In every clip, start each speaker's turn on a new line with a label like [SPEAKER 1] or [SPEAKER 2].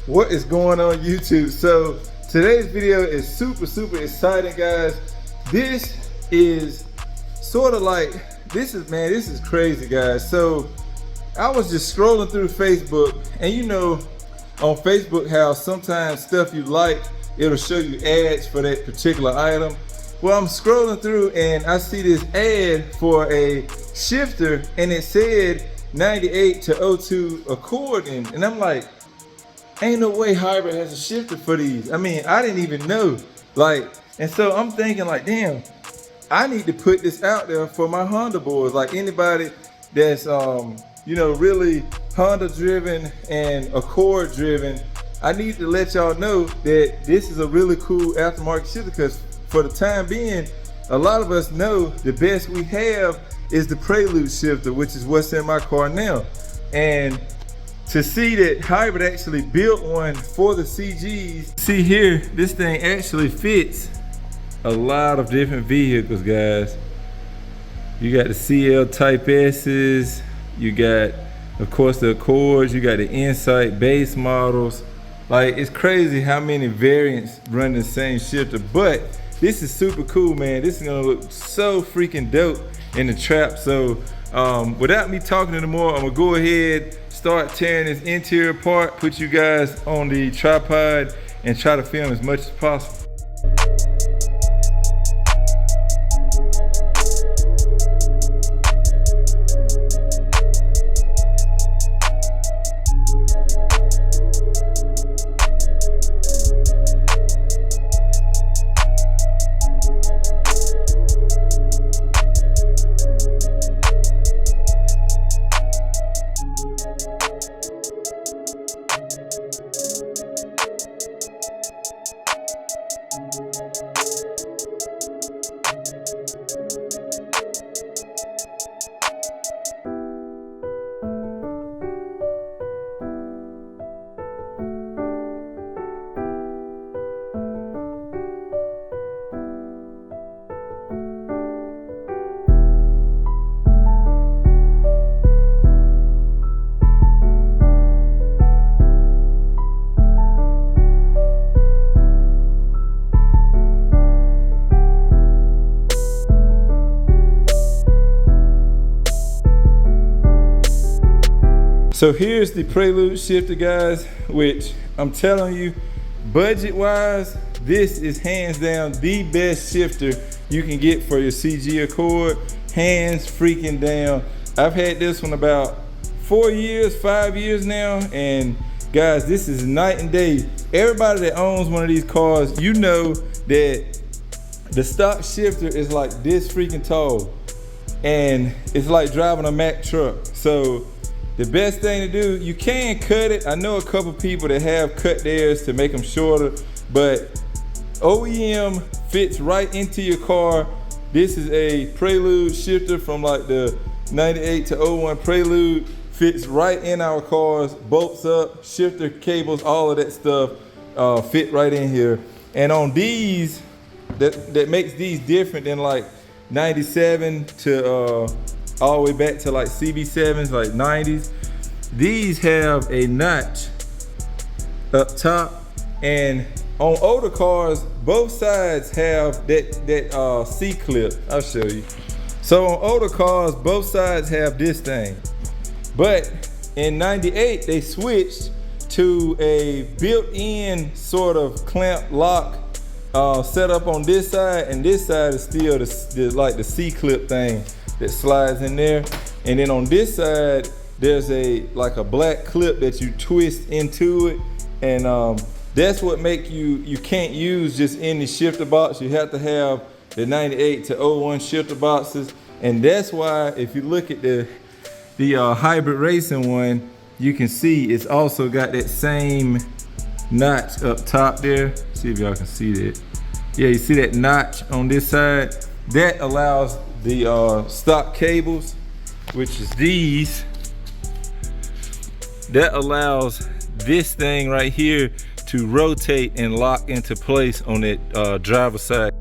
[SPEAKER 1] What is going on YouTube? So today's video is super exciting, guys. This is sort of like, this is crazy, guys. So I was just scrolling through Facebook, and you know on Facebook how sometimes stuff you like, it'll show you ads for that particular item. Well, I'm scrolling through and I see this ad for a shifter, and it said 98 to 02 accordion, and I'm like, ain't no way Hybrid has a shifter for these. I mean, I didn't even know. Like, and so I'm thinking like, damn, I need to put this out there for my Honda boys. Like anybody that's you know, really Honda driven and Accord driven, I need to let y'all know that this is a really cool aftermarket shifter, because for the time being, a lot of us know the best we have is the Prelude shifter, which is what's in my car now. And to see that Hybrid actually built one for the CGs, see here, this thing actually fits a lot of different vehicles, guys. You got the CL Type S's, you got, of course, the Accords, you got the Insight base models. Like, it's crazy how many variants run the same shifter, but this is super cool, man. This is gonna look so freaking dope in the trap. So without me talking anymore, I'm gonna go ahead, start tearing this interior apart, put you guys on the tripod, and try to film as much as possible. So here's the Prelude shifter, guys, which I'm telling you, budget wise, this is hands down the best shifter you can get for your CG Accord. Hands freaking down. I've had this one about 4 years, 5 years now, and guys, this is night and day. Everybody that owns one of these cars, you know that the stock shifter is like this freaking tall, and it's like driving a Mack truck. So the best thing to do, you can cut it. I know a couple people that have cut theirs to make them shorter, but OEM fits right into your car. This is a Prelude shifter from like the 98 to 01 Prelude. Fits right in our cars, bolts up, shifter cables, all of that stuff fit right in here. And on these, that makes these different than like 97 to all the way back to like CB7s, like 90s. These have a notch up top, and on older cars, both sides have that C-clip. I'll show you. So on older cars, both sides have this thing. But in 98, they switched to a built-in sort of clamp lock set up on this side, and this side is still like the C-clip thing that slides in there. And then on this side, there's like a black clip that you twist into it, and that's what make you can't use just any shifter box. You have to have the 98 to 01 shifter boxes, and that's why if you look at the Hybrid Racing one, you can see it's also got that same notch up top there. See if y'all can see that. Yeah, you see that notch on this side? That allows the stock cables, which is these, that allows this thing right here to rotate and lock into place on that driver's side.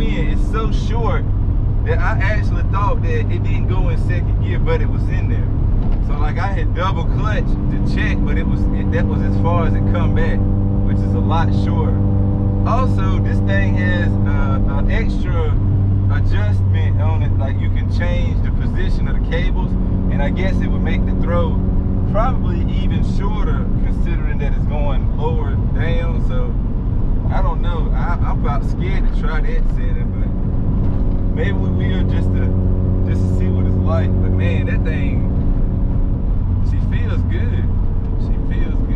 [SPEAKER 1] end. It's so short that I actually thought that it didn't go in second gear, but it was in there. So like I had double clutch to check, but that was as far as it come back, which is a lot shorter. Also, this thing has an extra adjustment on it, like you can change the position of the cables, and I guess it would make the throw probably even shorter considering that it's going lower down. So I don't know, I'm about scared to try that setting, but maybe we will just to see what it's like. But man, that thing, she feels good. She feels good.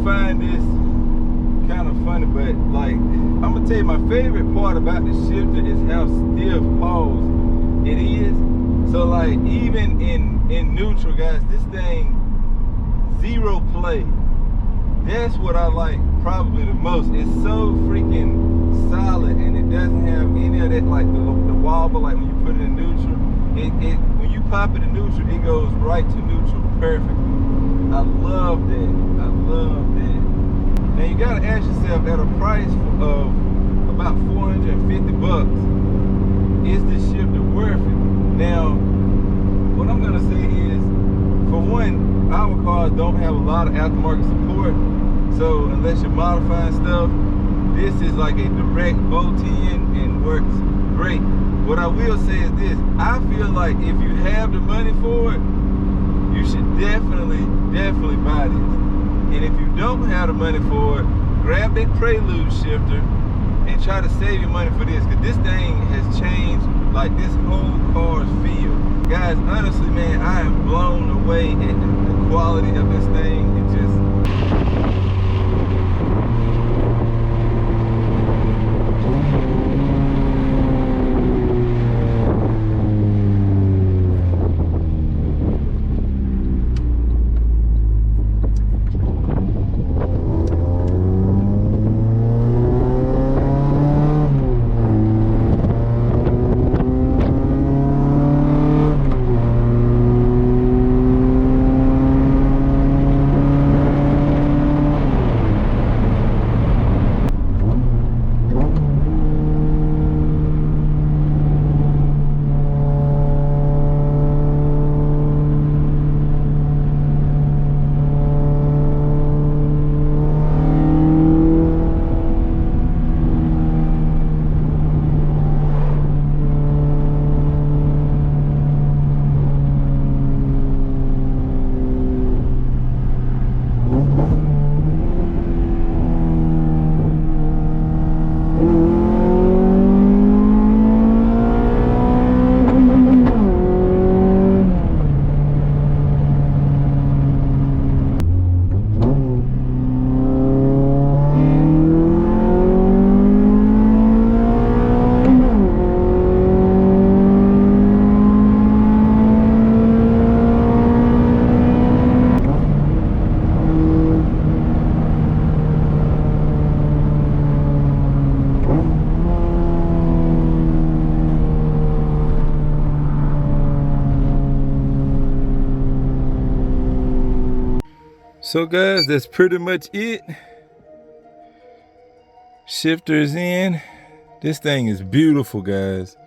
[SPEAKER 1] Find this kind of funny, but like I'm gonna tell you, my favorite part about the shifter is how stiff pause it is. So like even in neutral, guys, this thing zero play. That's what I like probably the most. It's so freaking solid, and it doesn't have any of that like the wobble like when you put it in neutral. When you pop it in neutral, it goes right to neutral perfectly. I love that. I love that. Now you gotta ask yourself, at a price of about 450 bucks, is this shifter worth it? Now, what I'm gonna say is, for one, our cars don't have a lot of aftermarket support, so unless you're modifying stuff, this is like a direct bolt-in and works great. What I will say is this: I feel like if you have the money for it, you should definitely buy this. And if you don't have the money for it, grab that Prelude shifter and try to save your money for this, because this thing has changed like this whole car's feel. Guys, honestly, man, I am blown away at the quality of this thing. It just... So guys, that's pretty much it. Shifter's in. This thing is beautiful, guys.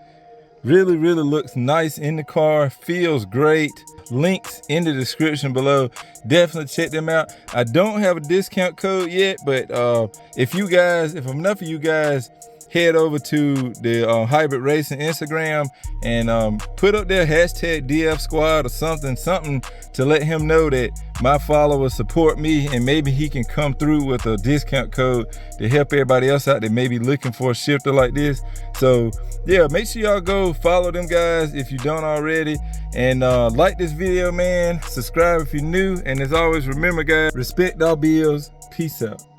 [SPEAKER 1] Really looks nice in the car, feels great. Links in the description below. Definitely check them out. I don't have a discount code yet, but if enough of you guys head over to the Hybrid Racing Instagram and put up their hashtag DFSQUAD or something to let him know that my followers support me, and maybe he can come through with a discount code to help everybody else out that may be looking for a shifter like this. So yeah, make sure y'all go follow them guys if you don't already, and like this video, man. Subscribe if you're new, and as always, remember guys, respect our bills. Peace out.